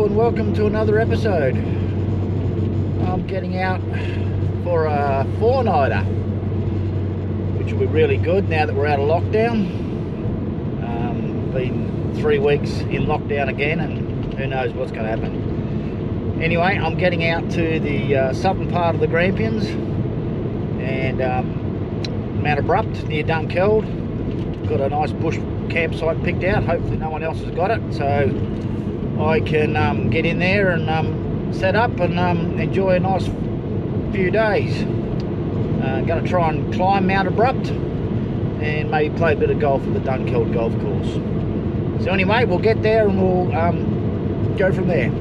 Hello and welcome to another episode. I'm getting out for a four-nighter, which will be really good now that we're out of lockdown. Been 3 weeks in lockdown again, and who knows what's going to happen. Anyway, I'm getting out to the southern part of the Grampians and Mt Abrupt near Dunkeld. Got a nice bush campsite picked out. Hopefully no one else has got it, so I can get in there and set up and enjoy a nice few days. Going to try and climb Mt Abrupt and maybe play a bit of golf at the Dunkeld golf course. So anyway, we'll get there and we'll go from there.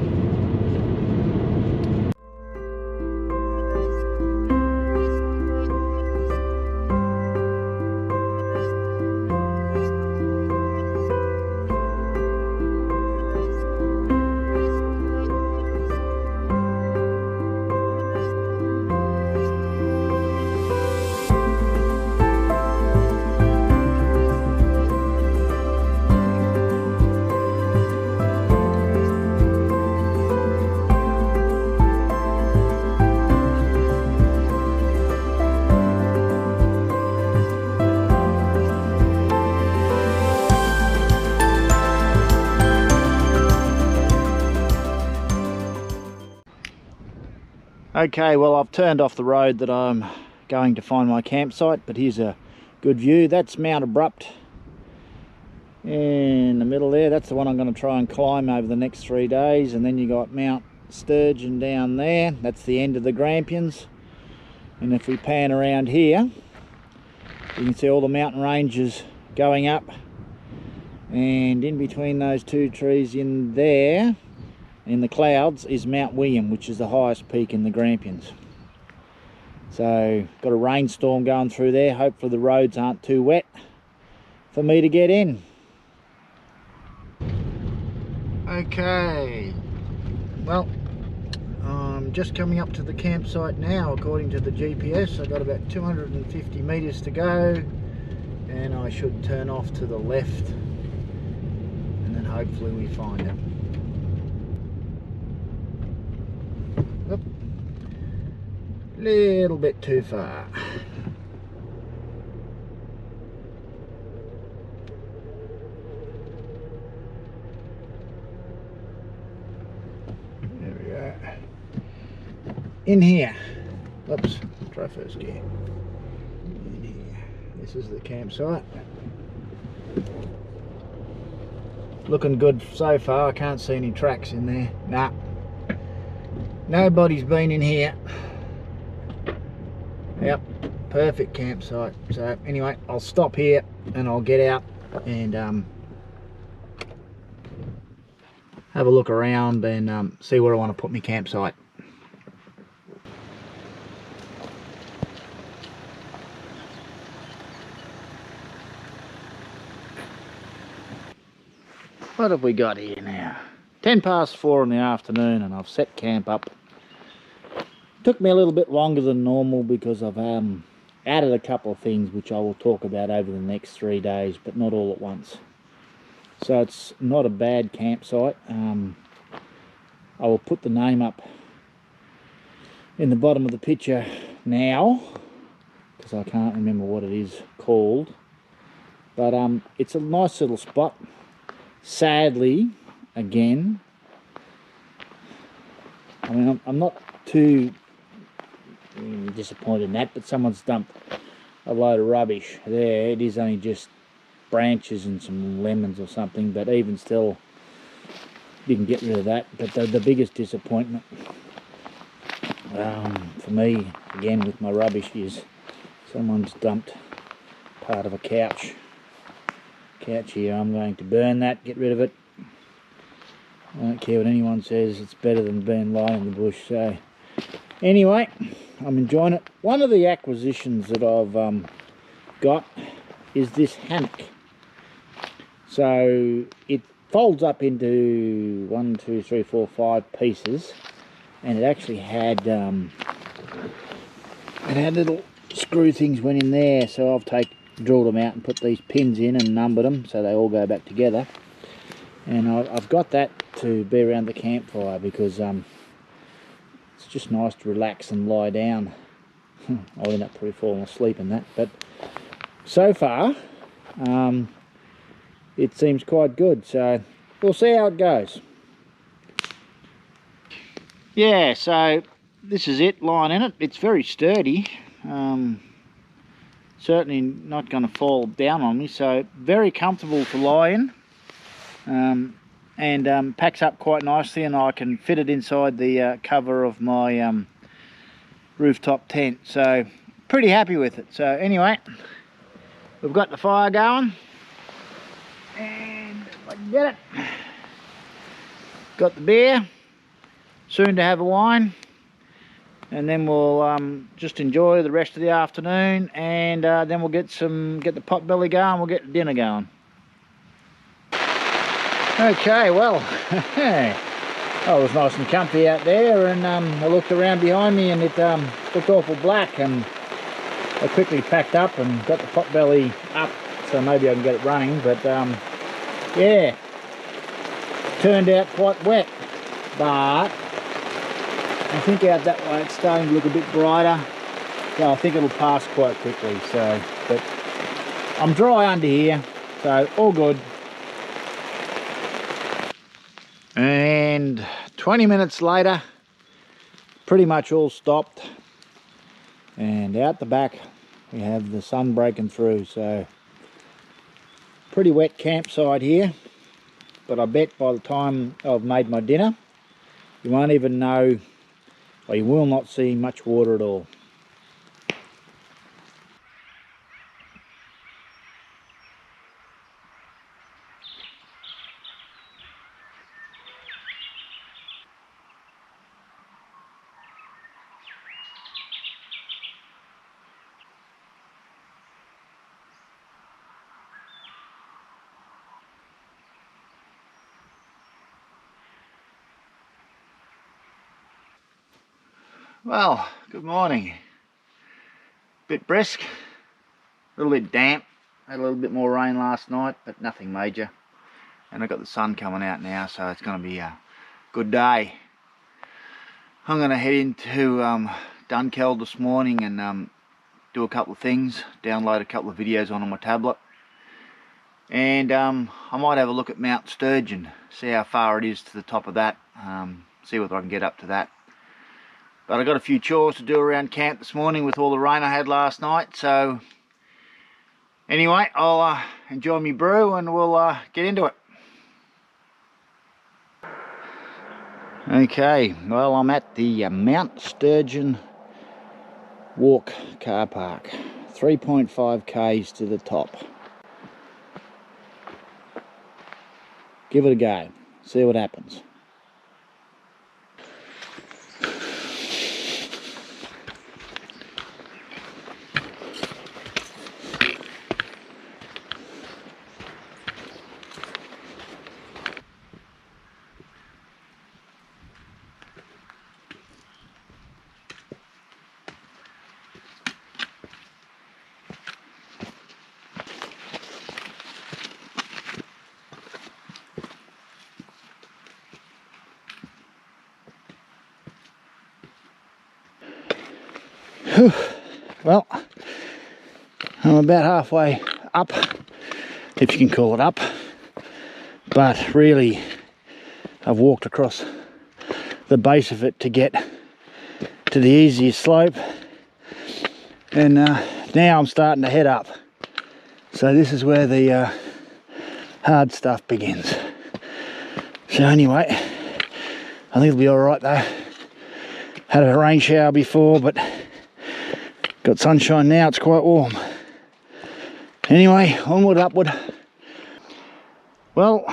Okay, well, I've turned off the road that I'm going to find my campsite, but here's a good view. That's Mt Abrupt in the middle there. That's the one I'm going to try and climb over the next 3 days. And then you got Mt Sturgeon down there. That's the end of the Grampians. And if we pan around here, you can see all the mountain ranges going up. And in between those two trees in there, in the clouds, is Mount William, which is the highest peak in the Grampians. So got a rainstorm going through there. Hopefully the roads aren't too wet for me to get in. Okay, well, I'm just coming up to the campsite now. According to the GPS, I've got about 250 meters to go, and I should turn off to the left, and then hopefully we find it. Oop. Little bit too far. There we go. In here. Oops, try first gear. In here. This is the campsite. Looking good so far. I can't see any tracks in there. Nah. Nobody's been in here. Yep, perfect campsite. So anyway, I'll stop here and I'll get out and have a look around and see where I want to put my campsite. What have we got here now? 10 past 4 in the afternoon, and I've set camp up. Took me a little bit longer than normal because I've added a couple of things which I will talk about over the next 3 days, but not all at once. So it's not a bad campsite. I will put the name up in the bottom of the picture now because I can't remember what it is called. But it's a nice little spot. Sadly, again, I mean, I'm not too disappointed in that, but someone's dumped a load of rubbish there. It is only just branches and some lemons or something, but even still, you can get rid of that. But the biggest disappointment for me, again with my rubbish, is someone's dumped part of a couch here. I'm going to burn that, get rid of it. I don't care what anyone says, it's better than being lying in the bush. So anyway, I'm enjoying it. One of the acquisitions that I've got is this hammock. So it folds up into 1, 2, 3, 4, 5 pieces, and it actually had little screw things went in there. So I've drilled them out and put these pins in and numbered them so they all go back together. And I've got that to be around the campfire, because it's just nice to relax and lie down. I'll end up probably falling asleep in that, but so far it seems quite good, so we'll see how it goes. Yeah, so this is it, lying in it. It's very sturdy, certainly not going to fall down on me, so very comfortable to lie in, and packs up quite nicely, and I can fit it inside the cover of my rooftop tent, so pretty happy with it. So anyway, we've got the fire going, and if I can get it, got the beer, soon to have a wine, and then we'll just enjoy the rest of the afternoon, and then we'll get the pot belly going, we'll get dinner going. Okay, well, I was nice and comfy out there, and I looked around behind me and it looked awful black, and I quickly packed up and got the pot belly up so maybe I can get it running, but yeah, turned out quite wet, but I think out that way it's starting to look a bit brighter, so I think it'll pass quite quickly. So, but I'm dry under here, so all good. And 20 minutes later, pretty much all stopped, and out the back we have the sun breaking through, so pretty wet campsite here, but I bet by the time I've made my dinner you won't even know, or you will not see much water at all. Well, good morning. Bit brisk, a little bit damp, had a little bit more rain last night, but nothing major. And I've got the sun coming out now, so it's going to be a good day. I'm going to head into Dunkeld this morning and do a couple of things, download a couple of videos on my tablet. And I might have a look at Mt Sturgeon, see how far it is to the top of that, see whether I can get up to that. But I got a few chores to do around camp this morning with all the rain I had last night, so anyway, I'll enjoy my brew and we'll get into it. Okay, well, I'm at the Mt Sturgeon walk car park, 3.5 k's to the top. Give it a go, see what happens. Well, I'm about halfway up, if you can call it up, but really I've walked across the base of it to get to the easiest slope, and now I'm starting to head up. So this is where the hard stuff begins. So anyway, I think it'll be alright though. Had a rain shower before, but got sunshine now, it's quite warm. Anyway, onward, upward. Well,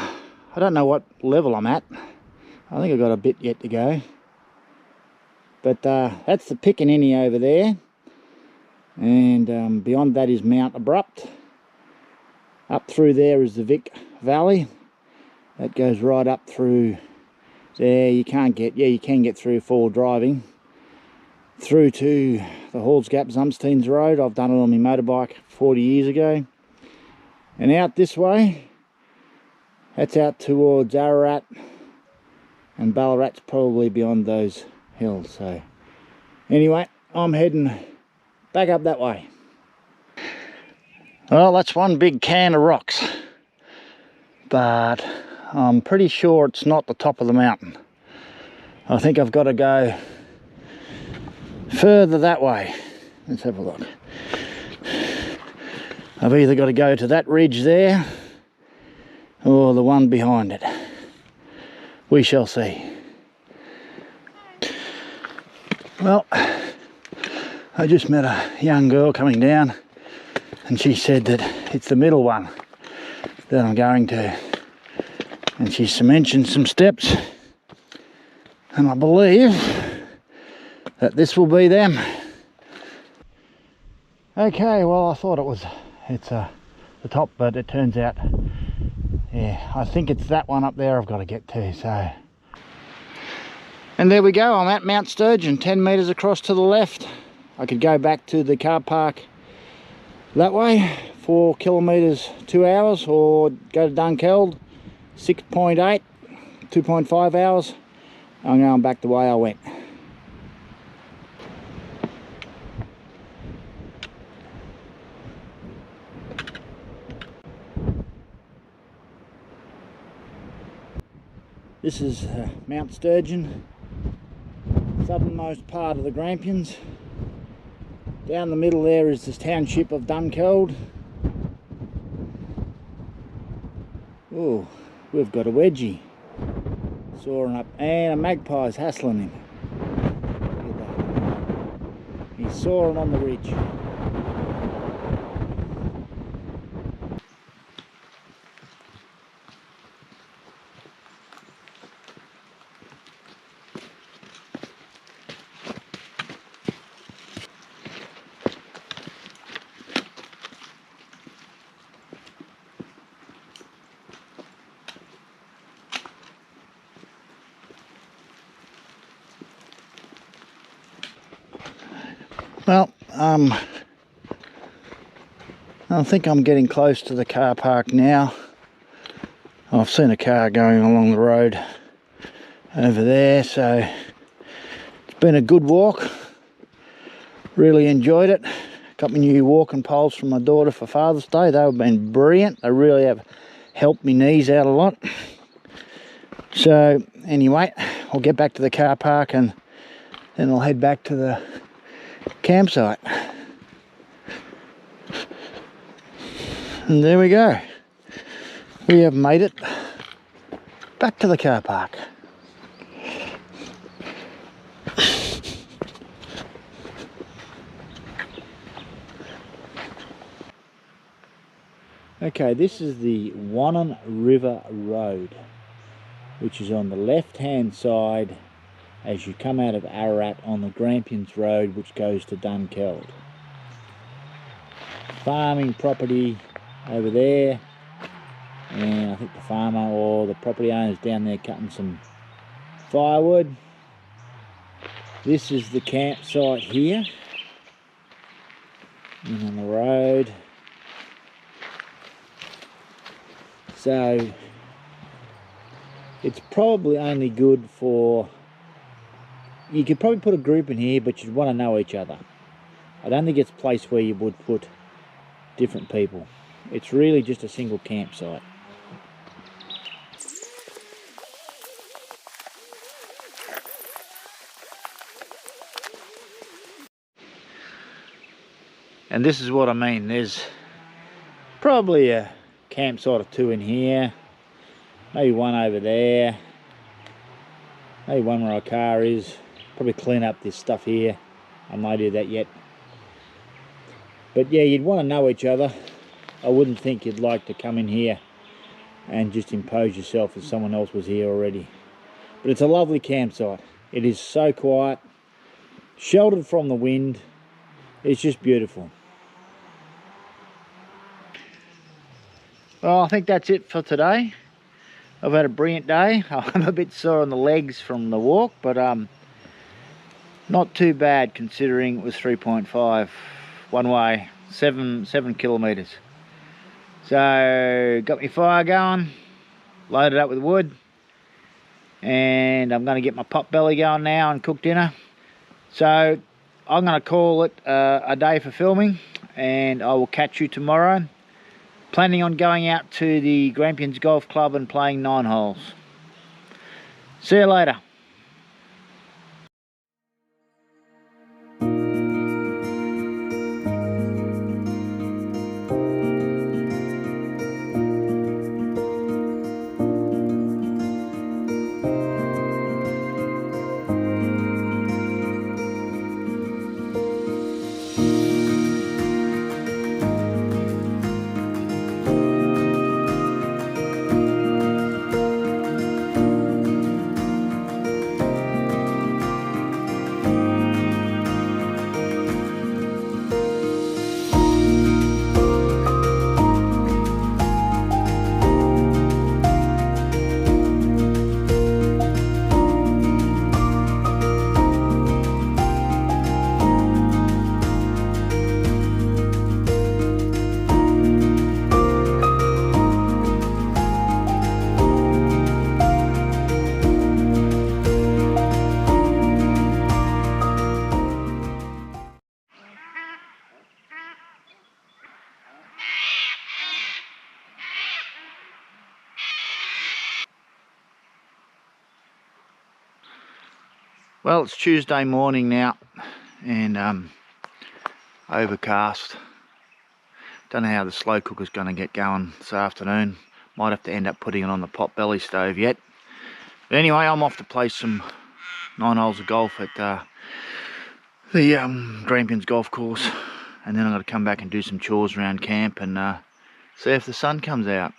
I don't know what level I'm at. I think I've got a bit yet to go. But that's the Piccaninny over there. And beyond that is Mt Abrupt. Up through there is the Vic Valley. That goes right up through there. You can get through forward driving. Through to the Halls Gap Zumsteins Road. I've done it on my motorbike 40 years ago. And out this way, that's out towards Ararat, and Ballarat's probably beyond those hills. So anyway, I'm heading back up that way. Well, that's one big can of rocks, but I'm pretty sure it's not the top of the mountain. I think I've got to go further that way. Let's have a look. I've either got to go to that ridge there or the one behind it. We shall see. Well, I just met a young girl coming down, and she said that it's the middle one that I'm going to. And she's mentioned some steps, and I believe that this will be them. Okay, well, I thought it's the top, but it turns out, yeah, I think it's that one up there I've got to get to. So, and there we go. I'm at Mt Sturgeon, 10 meters across to the left. I could go back to the car park that way, 4 kilometers 2 hours, or go to Dunkeld, 6.8, 2.5 hours. I'm going back the way I went. This is Mt Sturgeon, southernmost part of the Grampians. Down the middle there is this township of Dunkeld. Oh, we've got a wedgie soaring up, and a magpie's hassling him. Look at that. He's soaring on the ridge. Well, I think I'm getting close to the car park now. I've seen a car going along the road over there, so it's been a good walk. Really enjoyed it. Got me new walking poles from my daughter for Father's Day. They've been brilliant. They really have helped me knees out a lot. So anyway, I'll get back to the car park and then I'll head back to the campsite. And there we go. We have made it back to the car park. Okay, this is the Wannon River Road, which is on the left hand side as you come out of Ararat on the Grampians Road, which goes to Dunkeld. Farming property over there, and I think the farmer or the property owner's down there cutting some firewood. This is the campsite here, and on the road. So it's probably only good for, you could probably put a group in here, but you'd want to know each other. I don't think it's a place where you would put different people. It's really just a single campsite. And this is what I mean. There's probably a campsite or two in here, maybe one over there, maybe one where our car is. Probably clean up this stuff here. I might do that yet. But yeah, you'd want to know each other. I wouldn't think you'd like to come in here and just impose yourself if someone else was here already. But it's a lovely campsite. It is so quiet, sheltered from the wind. It's just beautiful. Well, I think that's it for today. I've had a brilliant day. I'm a bit sore on the legs from the walk, but not too bad considering it was 3.5 one way, 7 kilometers. So got my fire going, loaded up with wood, and I'm going to get my pot belly going now and cook dinner. So I'm going to call it a day for filming, and I will catch you tomorrow. Planning on going out to the Grampians Golf Club and playing 9 holes. See you later. Well, it's Tuesday morning now, and overcast. Don't know how the slow cooker's going to get going this afternoon. Might have to end up putting it on the pot belly stove yet. But anyway, I'm off to play some 9 holes of golf at the Grampians golf course, and then I'm going to come back and do some chores around camp and see if the sun comes out.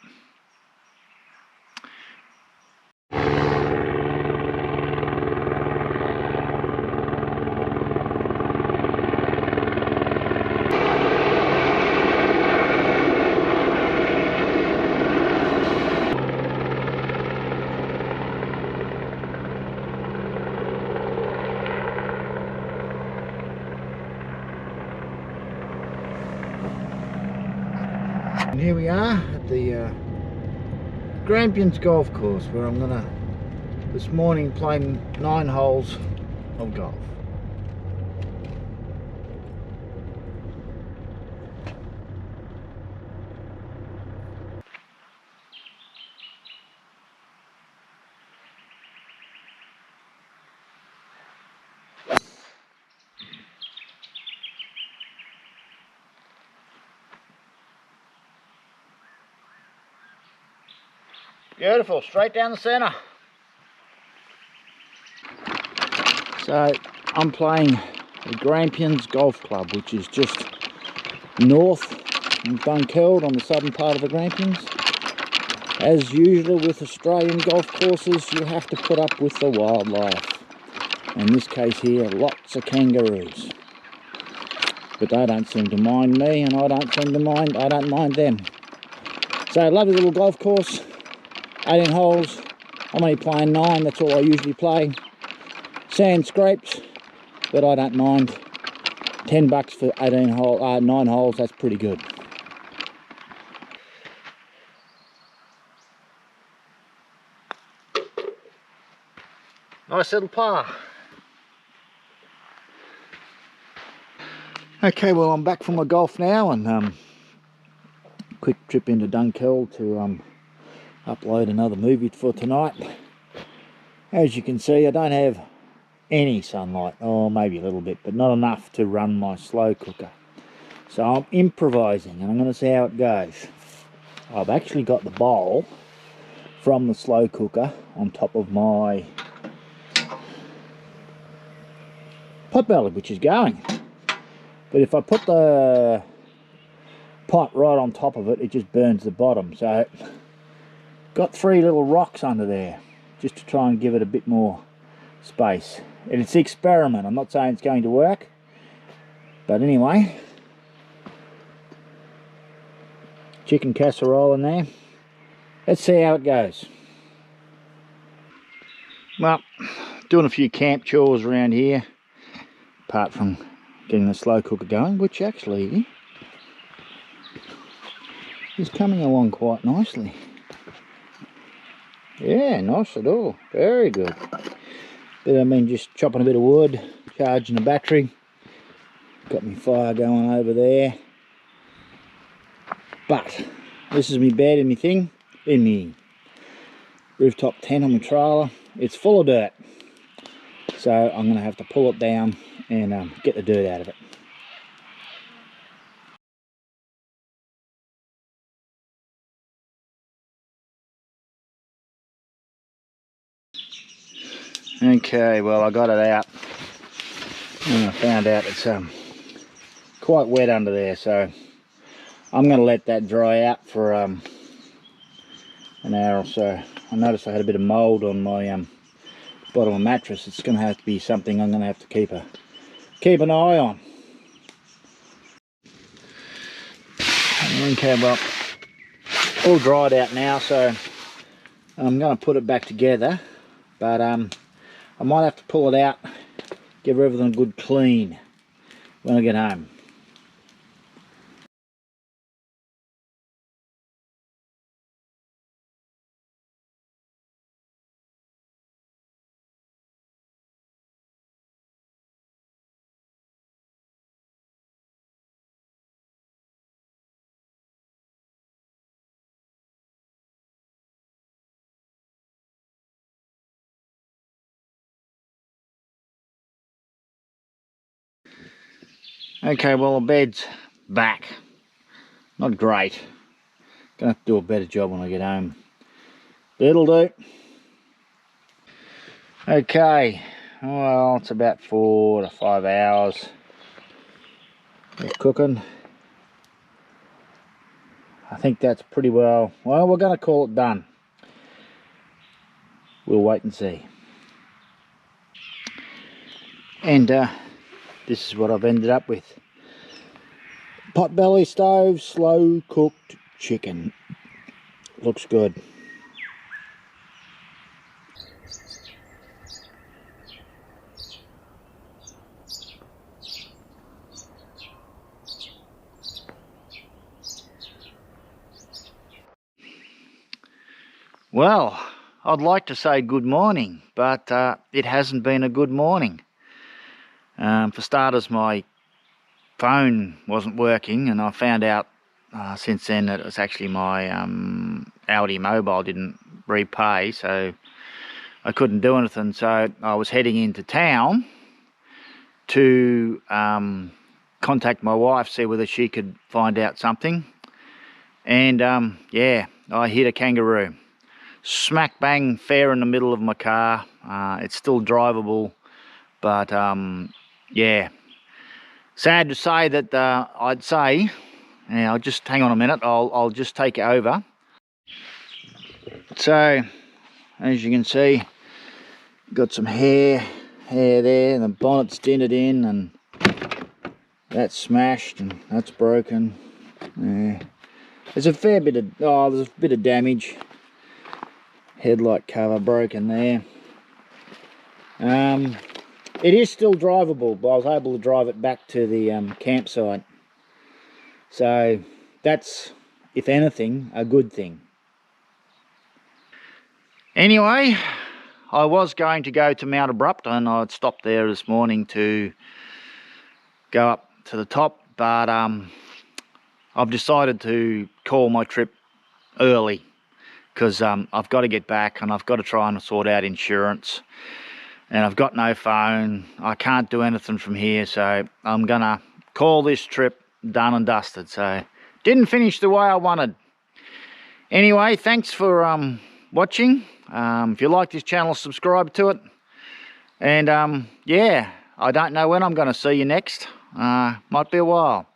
And here we are at the Grampians golf course, where I'm gonna this morning play 9 holes of golf. Beautiful, straight down the centre. So I'm playing the Grampians Golf Club, which is just north of Dunkeld on the southern part of the Grampians. As usual with Australian golf courses, you have to put up with the wildlife. In this case here, lots of kangaroos. But they don't seem to mind me, and I don't mind them. So lovely little golf course. 18 holes. I'm only playing 9, that's all I usually play. Sand scrapes, but I don't mind. $10 for 9 holes, that's pretty good. Nice little par. Okay, well, I'm back from my golf now, and quick trip into Dunkeld to upload another movie for tonight. As you can see, I don't have any sunlight, or maybe a little bit, but not enough to run my slow cooker. So I'm improvising, and I'm going to see how it goes. I've actually got the bowl from the slow cooker on top of my pot belly, which is going. But if I put the pot right on top of it, it just burns the bottom. So got 3 little rocks under there just to try and give it a bit more space. And it's an experiment, I'm not saying it's going to work, but anyway, chicken casserole in there. Let's see how it goes. Well, doing a few camp chores around here, apart from getting the slow cooker going, which actually is coming along quite nicely. Yeah, nice at all. Very good. But I mean, just chopping a bit of wood, charging the battery. Got my fire going over there. But this is my bed and my thing in my rooftop tent on my trailer. It's full of dirt, so I'm going to have to pull it down and get the dirt out of it. Okay, well, I got it out and I found out it's quite wet under there, so I'm going to let that dry out for an hour or so. I noticed I had a bit of mould on my bottom of the mattress. It's going to have to be something I'm going to have to keep an eye on. Okay, well, all dried out now, so I'm going to put it back together, but I might have to pull it out, give everything a good clean when I get home. Okay, well, the bed's back. Not great. Gonna have to do a better job when I get home. But it'll do. Okay, well, it's about 4 to 5 hours of cooking. I think that's pretty well, we're gonna call it done. We'll wait and see. And this is what I've ended up with. Potbelly stove, slow cooked chicken. Looks good. Well, I'd like to say good morning, but it hasn't been a good morning. For starters, my phone wasn't working, and I found out since then that it was actually my Audi mobile didn't repay, so I couldn't do anything. So I was heading into town to contact my wife, see whether she could find out something. And yeah, I hit a kangaroo. Smack bang fair in the middle of my car. It's still drivable, but yeah, sad to say that I'd say, yeah, I'll just hang on a minute, I'll just take it over. So as you can see, got some hair there, and the bonnet's dented in, and that's smashed and that's broken. Yeah. There's a fair bit of there's a bit of damage. Headlight cover broken there. It is still drivable, but I was able to drive it back to the campsite. So that's, if anything, a good thing. Anyway, I was going to go to Mt Abrupt, and I'd stopped there this morning to go up to the top, but I've decided to call my trip early, because I've got to get back and I've got to try and sort out insurance, and I've got no phone. I can't do anything from here, so I'm gonna call this trip done and dusted. So didn't finish the way I wanted. Anyway, thanks for watching. If you like this channel, subscribe to it, and yeah, I don't know when I'm going to see you next. Might be a while.